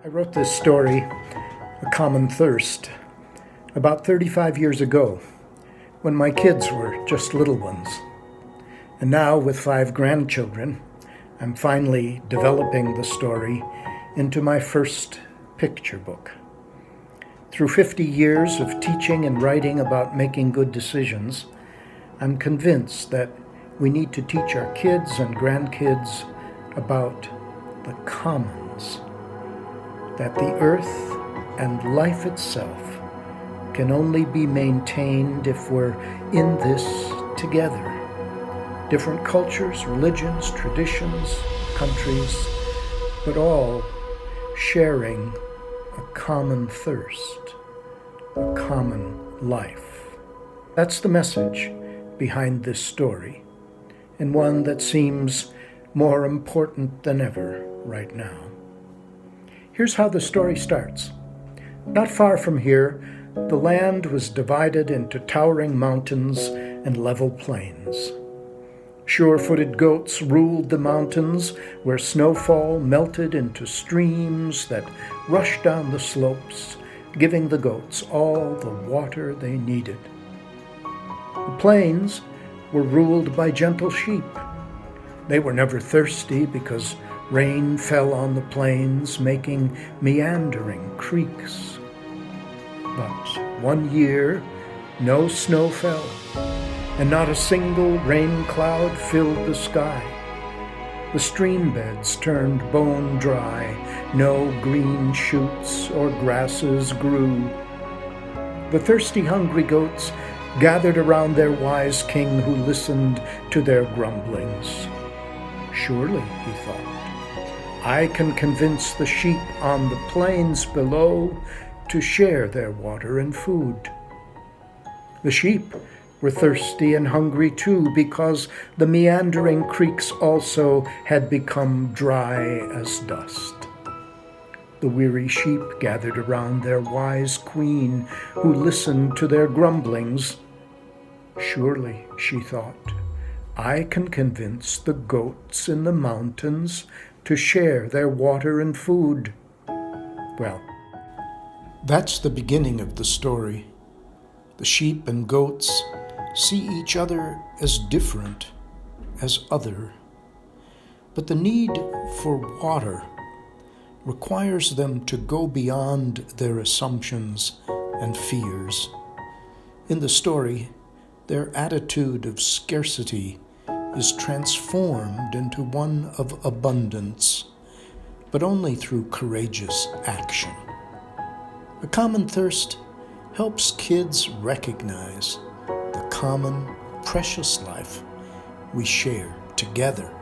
I wrote this story, A Common Thirst, about 35 years ago, when my kids were just little ones. And now, with 5 grandchildren, I'm finally developing the story into my first picture book. Through 50 years of teaching and writing about making good decisions, I'm convinced that we need to teach our kids and grandkids about the commons, that the earth and life itself can only be maintained if we're in this together. Different cultures, religions, traditions, countries, but all sharing a common thirst, a common life. That's the message behind this story, and one that seems more important than ever right now. Here's how the story starts. Not far from here, the land was divided into towering mountains and level plains. Sure-footed goats ruled the mountains, where snowfall melted into streams that rushed down the slopes, giving the goats all the water they needed. The plains were ruled by gentle sheep. They were never thirsty because rain fell on the plains, making meandering creeks. But one year, no snow fell, and not a single rain cloud filled the sky. The stream beds turned bone dry, no green shoots or grasses grew. The thirsty, hungry goats gathered around their wise king, who listened to their grumblings. Surely, he thought, I can convince the sheep on the plains below to share their water and food. The sheep were thirsty and hungry too, because the meandering creeks also had become dry as dust. The weary sheep gathered around their wise queen, who listened to their grumblings. Surely, she thought, I can convince the goats in the mountains to share their water and food. Well, that's the beginning of the story. The sheep and goats see each other as different, as other. But the need for water requires them to go beyond their assumptions and fears. In the story, their attitude of scarcity is transformed into one of abundance, but only through courageous action. A common thirst helps kids recognize the common, precious life we share together.